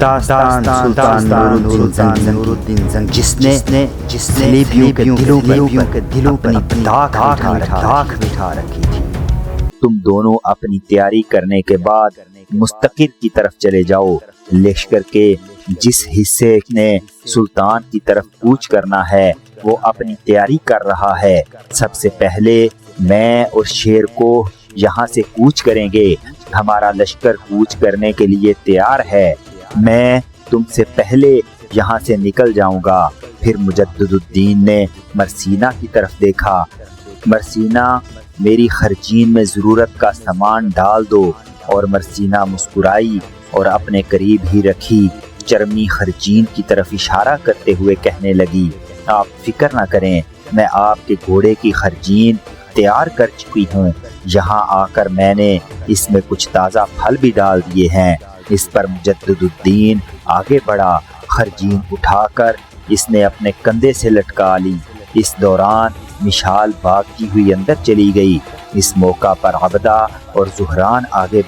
داستان سلطان نورالدین زنگی جس نے صلیبیوں کے دلوں پر اپنی داغ بٹھا رکھی تھی۔ تم دونوں اپنی تیاری کرنے کے بعد مستقر کی طرف چلے جاؤ۔ لشکر کے جس حصے نے سلطان کی طرف کوچ کرنا ہے وہ اپنی تیاری کر رہا ہے۔ سب سے پہلے میں اور شیر کو یہاں سے کوچ کریں گے۔ ہمارا لشکر کوچ کرنے کے لیے تیار ہے۔ میں تم سے پہلے یہاں سے نکل جاؤں گا۔ پھر مجدد الدین نے مرسینہ کی طرف دیکھا۔ مرسینہ، میری خرچین میں ضرورت کا سامان ڈال دو۔ اور مرسینہ مسکرائی اور اپنے قریب ہی رکھی چرمی خرچین کی طرف اشارہ کرتے ہوئے کہنے لگی، آپ فکر نہ کریں، میں آپ کے گھوڑے کی خرچین تیار کر چکی ہوں۔ یہاں آ کر میں نے اس میں کچھ تازہ پھل بھی ڈال دیے ہیں۔ اس پر مجدد الدین آگے بڑھا، خرچین اٹھا کر اس نے اپنے کندھے سے لٹکا لی۔ اس دوران مشال بھاگتی ہوئی اندر چلی گئی۔ اس موقع پر عبدہ اور زہران آگے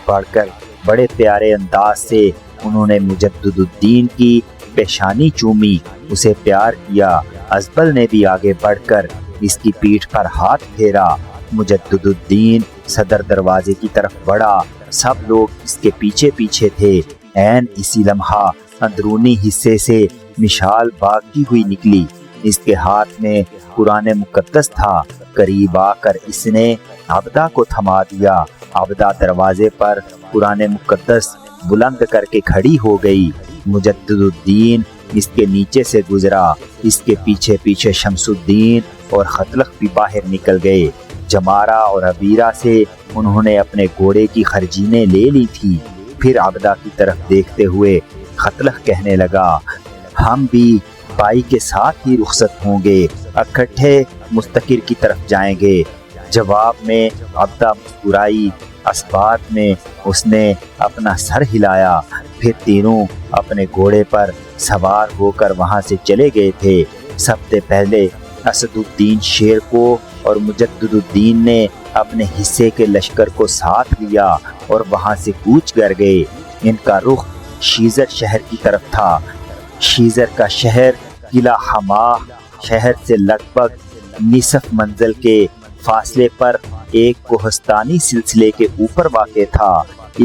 بڑھ کر بڑے پیارے انداز سے انہوں نے مجدد الدین کی پیشانی چومی، اسے پیار کیا۔ ازبل نے بھی آگے بڑھ کر اس کی پیٹھ پر ہاتھ پھیرا۔ مجدد الدین صدر دروازے کی طرف بڑھا، سب لوگ اس کے پیچھے پیچھے تھے۔ عین اسی لمحہ اندرونی حصے سے مشال بھاگتی ہوئی نکلی۔ اس کے ہاتھ میں قرآن مقدس تھا۔ قریب آ کر اس نے عبدہ کو تھما دیا۔ عبدہ دروازے پر قرآن مقدس بلند کر کے کھڑی ہو گئی۔ مجدد الدین اس کے نیچے سے گزرا۔ اس کے پیچھے پیچھے شمس الدین اور خطلق بھی باہر نکل گئے۔ جمارہ اور عبیرہ سے انہوں نے اپنے گھوڑے کی خرچینیں لے لی تھی۔ پھر عبدہ کی طرف دیکھتے ہوئے خطلق کہنے لگا، ہم بھی بائی کے ساتھ ہی رخصت ہوں گے، اکٹھے مستقر کی طرف جائیں گے۔ جواب میں عبدہ مسکرائی۔ اسبات میں اس نے اپنا سر ہلایا۔ پھر تینوں اپنے گھوڑے پر سوار ہو کر وہاں سے چلے گئے تھے۔ سب سے پہلے اسد الدین شیر کو اور مجدد الدین نے اپنے حصے کے لشکر کو ساتھ لیا اور وہاں سے کوچ کر گئے۔ ان کا رخ شیزر شہر کی طرف تھا۔ شیزر کا شہر قلعہ حماہ شہر سے لگ بھگ نصف منزل کے فاصلے پر ایک کوہستانی سلسلے کے اوپر واقع تھا۔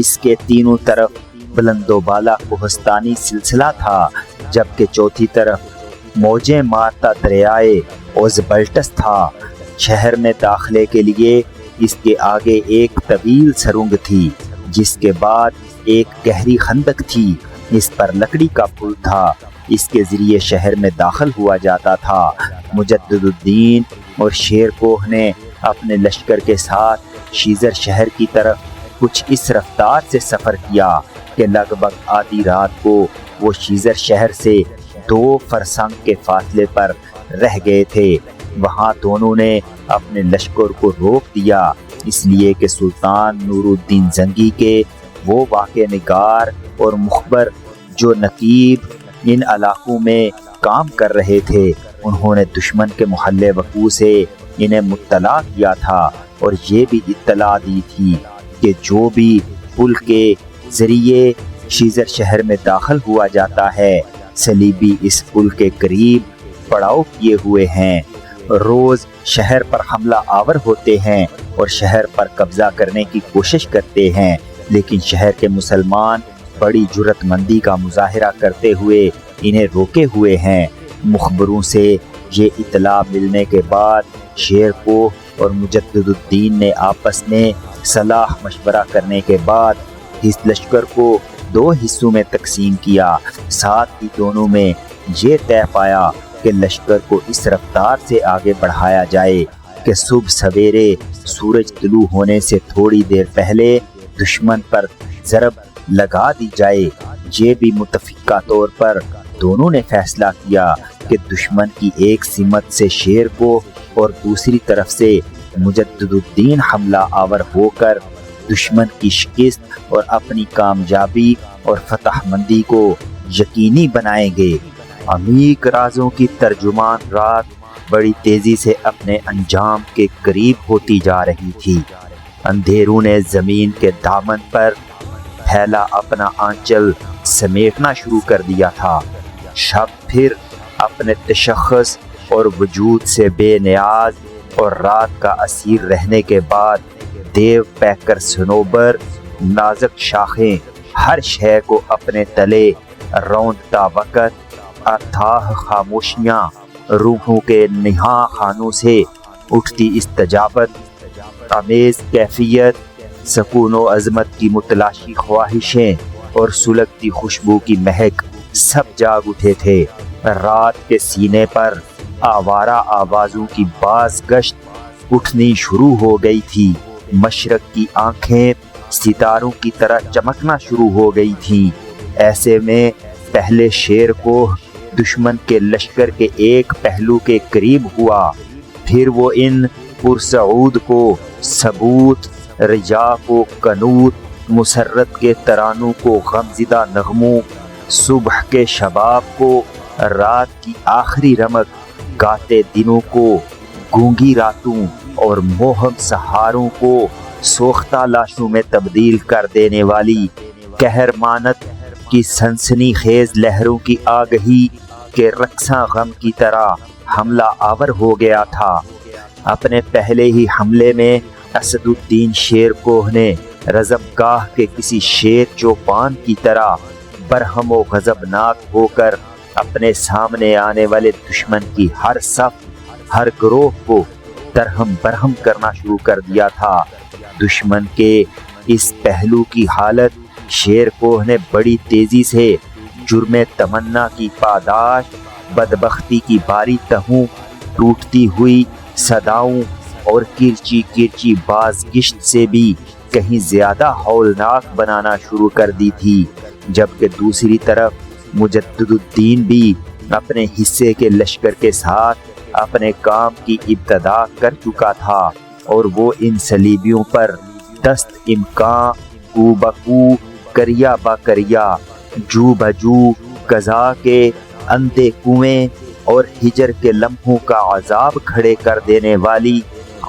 اس کے تینوں طرف بلند و بالا کوہستانی سلسلہ تھا، جبکہ چوتھی طرف موجیں مارتا دریائے اوزبلٹس تھا۔ شہر میں داخلے کے لیے اس کے آگے ایک طویل سرنگ تھی، جس کے بعد ایک گہری خندق تھی۔ اس پر لکڑی کا پل تھا، اس کے ذریعے شہر میں داخل ہوا جاتا تھا۔ مجدد الدین اور شیر کوہ نے اپنے لشکر کے ساتھ شیزر شہر کی طرف کچھ اس رفتار سے سفر کیا کہ لگ بھگ آدھی رات کو وہ شیزر شہر سے 2 فرسنگ کے فاصلے پر رہ گئے تھے۔ وہاں دونوں نے اپنے لشکر کو روک دیا، اس لیے کہ سلطان نورالدین زنگی کے وہ واقع نگار اور مخبر جو نقیب ان علاقوں میں کام کر رہے تھے، انہوں نے دشمن کے محل وقوع سے انہیں مطلع کیا تھا اور یہ بھی اطلاع دی تھی کہ جو بھی پل کے ذریعے شیزر شہر میں داخل ہوا جاتا ہے، صلیبی اس پل کے قریب پڑاؤ کیے ہوئے ہیں، روز شہر پر حملہ آور ہوتے ہیں اور شہر پر قبضہ کرنے کی کوشش کرتے ہیں، لیکن شہر کے مسلمان بڑی جرأت مندی کا مظاہرہ کرتے ہوئے انہیں روکے ہوئے ہیں۔ مخبروں سے یہ اطلاع ملنے کے بعد شیر کو اور مجدد الدین نے آپس میں صلاح مشورہ کرنے کے بعد اس لشکر کو 2 حصوں میں تقسیم کیا۔ ساتھ ہی دونوں میں یہ طے پایا کہ لشکر کو اس رفتار سے آگے بڑھایا جائے کہ صبح سویرے سورج طلوع ہونے سے تھوڑی دیر پہلے دشمن پر ضرب لگا دی جائے۔ یہ بھی متفقہ طور پر دونوں نے فیصلہ کیا کہ دشمن کی ایک سمت سے شیر کو اور دوسری طرف سے مجدد الدین حملہ آور ہو کر دشمن کی شکست اور اپنی کامیابی اور فتح مندی کو یقینی بنائیں گے۔ عمیق رازوں کی ترجمان رات بڑی تیزی سے اپنے انجام کے قریب ہوتی جا رہی تھی۔ اندھیروں نے زمین کے دامن پر پھیلا اپنا آنچل سمیٹنا شروع کر دیا تھا۔ شب پھر اپنے تشخص اور وجود سے بے نیاز اور رات کا اسیر رہنے کے بعد دیو پیکر صنوبر نازک شاخیں ہر شے کو اپنے تلے روندتا وقت اتھاہ خاموشیاں روحوں کے نہاں خانوں سے اٹھتی استجابت آمیز کیفیت سکون و عظمت کی متلاشی خواہشیں اور سلگتی خوشبو کی مہک سب جاگ اٹھے تھے۔ رات کے سینے پر آوارہ آوازوں کی باز گشت اٹھنی شروع ہو گئی تھی۔ مشرق کی آنکھیں ستاروں کی طرح چمکنا شروع ہو گئی تھیں۔ ایسے میں پہلے شیر کو دشمن کے لشکر کے ایک پہلو کے قریب ہوا، پھر وہ ان پرسعود کو ثبوت، رجا کو قنوت، مسرت کے ترانوں کو غمزدہ نغموں، صبح کے شباب کو رات کی آخری رمق، گاتے دنوں کو گونگی راتوں اور موہم سہاروں کو سوختہ لاشوں میں تبدیل کر دینے والی قہرمانت کی سنسنی خیز لہروں کی آگہی کے رقصاں غم کی طرح حملہ آور ہو گیا تھا۔ اپنے پہلے ہی حملے میں اسد الدین شیر کوہ نے رزمگاہ کے کسی شیر چوپان کی طرح برہم و غضبناک ہو کر اپنے سامنے آنے والے دشمن کی ہر صف، ہر گروہ کو درہم برہم کرنا شروع کر دیا تھا۔ دشمن کے اس پہلو کی حالت شیر کوہ نے بڑی تیزی سے جرم تمنا کی پاداش، بدبختی کی باری تہوں، ٹوٹتی ہوئی صداؤں اور کرچی کرچی باز گشت سے بھی کہیں زیادہ ہولناک بنانا شروع کر دی تھی، جبکہ دوسری طرف مجدد الدین بھی اپنے حصے کے لشکر کے ساتھ اپنے کام کی ابتدا کر چکا تھا، اور وہ ان صلیبیوں پر دست امکان کو بکو، کریا با کریا، جو بجو، قضا کے اندھے کنویں اور ہجر کے لمحوں کا عذاب کھڑے کر دینے والی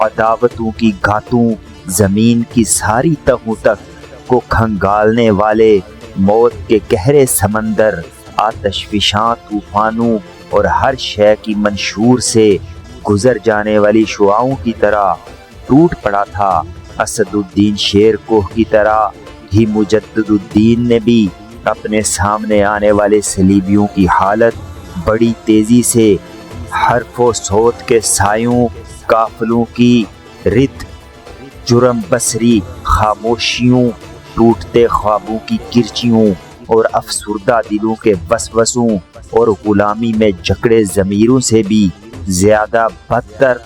عداوتوں کی گھاتوں، زمین کی ساری تہوں تک کو کھنگالنے والے موت کے گہرے سمندر، آتش فشاں طوفانوں اور ہر شے کی منشور سے گزر جانے والی شعاؤں کی طرح ٹوٹ پڑا تھا۔ اسد الدین شیر کوہ کی طرح ہی مجدد الدین نے بھی اپنے سامنے آنے والے صلیبیوں کی حالت بڑی تیزی سے حرف و صوت کے سایوں، قافلوں کی رت، جرم بصری خاموشیوں، ٹوٹتے خوابوں کی کرچیوں اور افسردہ دلوں کے وسوسوں اور غلامی میں جکڑے ضمیروں سے بھی زیادہ بدتر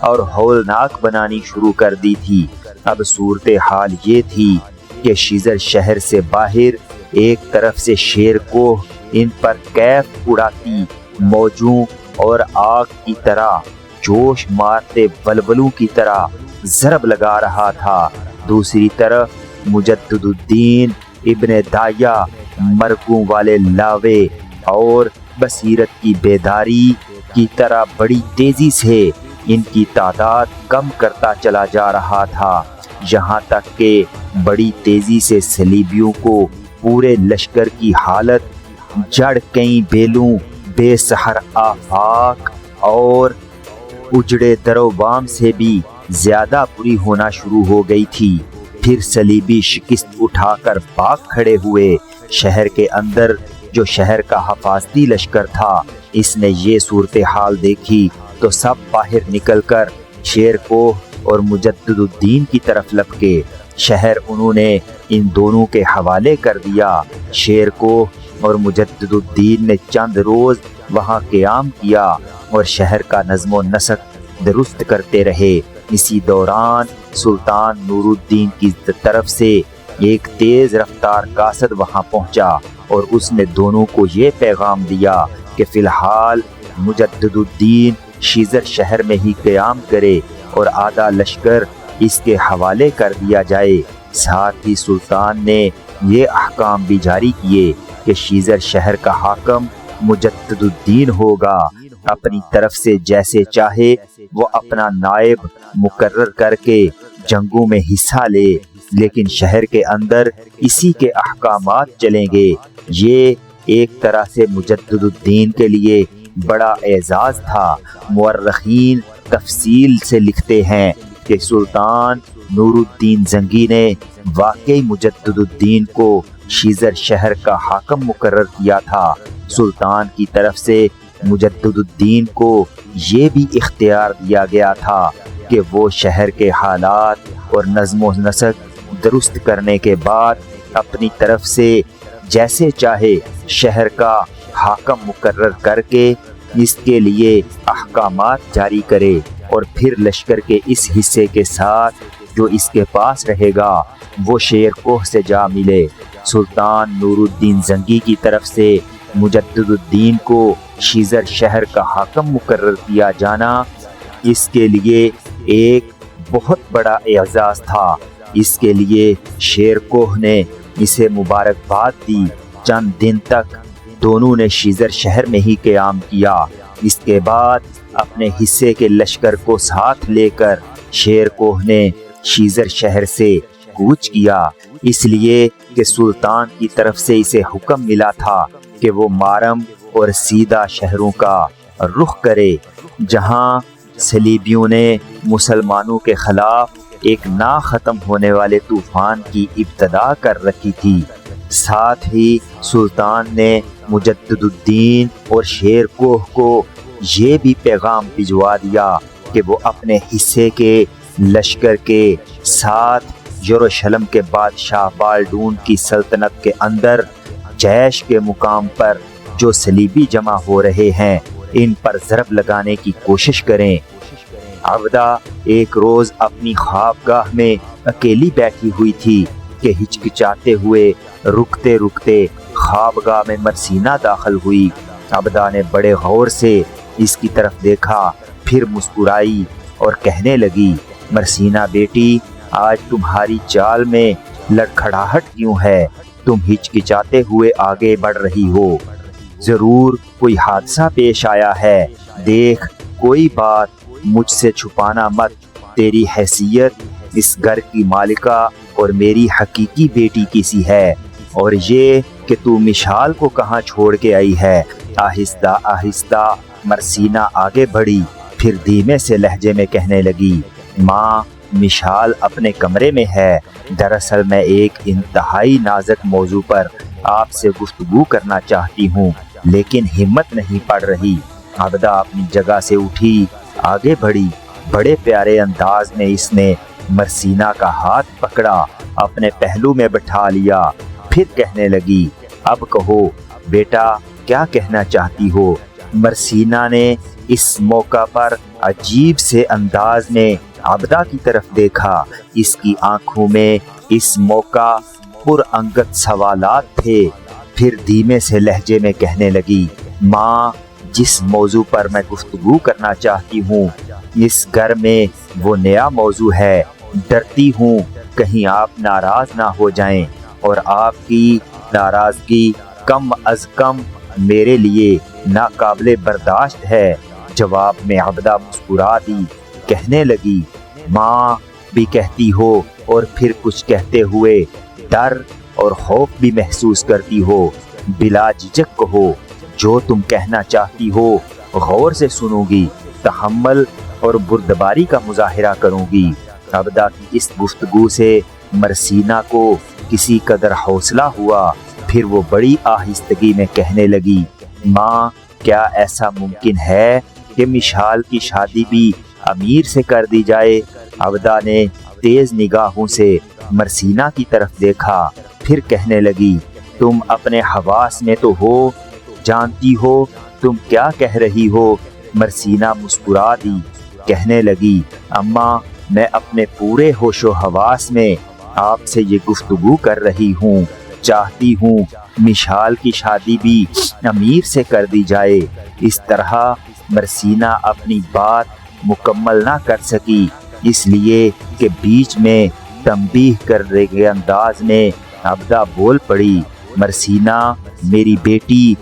اور ہولناک بنانی شروع کر دی تھی۔ اب صورتحال یہ تھی کہ شیزر شہر سے باہر ایک طرف سے شیر کوہ ان پر کیف اڑاتی موجوں اور آگ کی طرح جوش مارتے ولولوں کی طرح ضرب لگا رہا تھا، دوسری طرف مجدد الدین ابن دایا مرگوں والے لاوے اور بصیرت کی بیداری کی طرح بڑی تیزی سے ان کی تعداد کم کرتا چلا جا رہا تھا، یہاں تک کہ بڑی تیزی سے صلیبیوں کو پورے لشکر کی حالت جڑ کئی بیلوں، بے سحر آفاق اور اجڑے درو بام سے بھی زیادہ بری ہونا شروع ہو گئی تھی۔ پھر صلیبی شکست اٹھا کر بھاگ کھڑے ہوئے۔ شہر کے اندر جو شہر کا حفاظتی لشکر تھا، اس نے یہ صورتحال دیکھی تو سب باہر نکل کر شیر کوہ اور مجدد الدین کی طرف لپکے۔ شہر انہوں نے ان دونوں کے حوالے کر دیا۔ شیر کوہ اور مجدد الدین نے چند روز وہاں قیام کیا اور شہر کا نظم و نسق درست کرتے رہے۔ اسی دوران سلطان نور الدین کی طرف سے ایک تیز رفتار قاصد وہاں پہنچا اور اس نے دونوں کو یہ پیغام دیا کہ فی الحال مجدد الدین شیزر شہر میں ہی قیام کرے اور آدھا لشکر اس کے حوالے کر دیا جائے۔ ساتھ ہی سلطان نے یہ احکام بھی جاری کیے کہ شیزر شہر کا حاکم مجدد الدین ہوگا، اپنی طرف سے جیسے چاہے وہ اپنا نائب مقرر کر کے جنگوں میں حصہ لے۔ لیکن شہر کے اندر اسی کے احکامات چلیں گے۔ یہ ایک طرح سے مجدد الدین کے لیے بڑا اعزاز تھا۔ مورخین تفصیل سے لکھتے ہیں کہ سلطان نور الدین زنگی نے واقعی مجدد الدین کو شیزر شہر کا حاکم مقرر کیا تھا۔ سلطان کی طرف سے مجدد الدین کو یہ بھی اختیار دیا گیا تھا کہ وہ شہر کے حالات اور نظم و نسق درست کرنے کے بعد اپنی طرف سے جیسے چاہے شہر کا حاکم مقرر کر کے اس کے لیے احکامات جاری کرے اور پھر لشکر کے اس حصے کے ساتھ جو اس کے پاس رہے گا وہ شیر کوہ سے جا ملے۔ سلطان نور الدین زنگی کی طرف سے مجدد الدین کو شیزر شہر کا حاکم مقرر کیا جانا اس کے لیے ایک بہت بڑا اعزاز تھا۔ اس کے لیے شیر کوہ نے اسے مبارکباد دی۔ چند دن تک دونوں نے شیزر شہر میں ہی قیام کیا۔ اس کے بعد اپنے حصے کے لشکر کو ساتھ لے کر شیر کوہ نے شیزر شہر سے کوچ کیا، اس لیے کہ سلطان کی طرف سے اسے حکم ملا تھا کہ وہ مارم اور سیدھا شہروں کا رخ کرے جہاں صلیبیوں نے مسلمانوں کے خلاف ایک نہ ختم ہونے والے طوفان کی ابتدا کر رکھی تھی۔ ساتھ ہی سلطان نے مجدد الدین اور شیر کوہ کو یہ بھی پیغام بھجوا دیا کہ وہ اپنے حصے کے لشکر کے ساتھ یروشلم کے بادشاہ بالڈون کی سلطنت کے اندر جیش کے مقام پر جو صلیبی جمع ہو رہے ہیں ان پر ضرب لگانے کی کوشش کریں۔ عبدہ ایک روز اپنی خوابگاہ میں اکیلی بیٹھی ہوئی تھی کہ ہچکچاتے ہوئے رکتے رکتے خوابگاہ میں مرسینہ داخل ہوئی۔ عبدہ نے بڑے غور سے اس کی طرف دیکھا، پھر مسکرائی اور کہنے لگی، مرسینہ بیٹی، آج تمہاری چال میں لڑکھڑاہٹ کیوں ہے؟ تم ہچکچاتے ہوئے آگے بڑھ رہی ہو، ضرور کوئی حادثہ پیش آیا ہے۔ دیکھ، کوئی بات مجھ سے چھپانا مت، تیری حیثیت اس گھر کی مالکہ اور میری حقیقی بیٹی کسی ہے، اور یہ کہ تو مشال کو کہاں چھوڑ کے آئی ہے۔ آہستہ آہستہ مرسینہ آگے بڑھی، پھر دھیمے سے لہجے میں کہنے لگی، ماں، مشال اپنے کمرے میں ہے۔ دراصل میں ایک انتہائی نازک موضوع پر آپ سے گفتگو کرنا چاہتی ہوں، لیکن ہمت نہیں پڑ رہی۔ عبدہ اپنی جگہ سے اٹھی، آگے بڑھی۔ بڑے پیارے انداز میں اس نے مرسینہ کا ہاتھ پکڑا، اپنے پہلو میں بٹھا لیا، پھر کہنے لگی، اب کہو بیٹا، کیا کہنا چاہتی ہو؟ مرسینہ نے اس موقع پر عجیب سے انداز میں عبدہ کی طرف دیکھا۔ اس کی آنکھوں میں اس موقع پر انگت سوالات تھے۔ پھر دھیمے سے لہجے میں کہنے لگی، ماں، جس موضوع پر میں گفتگو کرنا چاہتی ہوں اس گھر میں وہ نیا موضوع ہے۔ ڈرتی ہوں کہیں آپ ناراض نہ ہو جائیں، اور آپ کی ناراضگی کم از کم میرے لیے ناقابل برداشت ہے۔ جواب میں عبدہ مسکرا دی، کہنے لگی، ماں بھی کہتی ہو اور پھر کچھ کہتے ہوئے ڈر اور خوف بھی محسوس کرتی ہو، بلا جھجک کہو، جو تم کہنا چاہتی ہو غور سے سنوں گی، تحمل اور بردباری کا مظاہرہ کروں گی۔ عبدہ کی اس گفتگو سے مرسینہ کو کسی قدر حوصلہ ہوا، پھر وہ بڑی آہستگی میں کہنے لگی، ماں، کیا ایسا ممکن ہے کہ مشال کی شادی بھی امیر سے کر دی جائے؟ عبدہ نے تیز نگاہوں سے مرسینہ کی طرف دیکھا، پھر کہنے لگی، تم اپنے حواس میں تو ہو، جانتی ہو تم کیا کہہ رہی ہو؟ مرسینہ مسکرا دی، کہنے لگی، اماں، میں اپنے پورے ہوش و حواس میں آپ سے یہ گفتگو کر رہی ہوں، چاہتی ہوں مشال کی شادی بھی امیر سے کر دی جائے۔ اس طرح مرسینہ اپنی بات مکمل نہ کر سکی، اس لیے کہ بیچ میں تنبیہ کرنے کے انداز میں عبدہ بول پڑی، مرسینہ، میری بیٹی،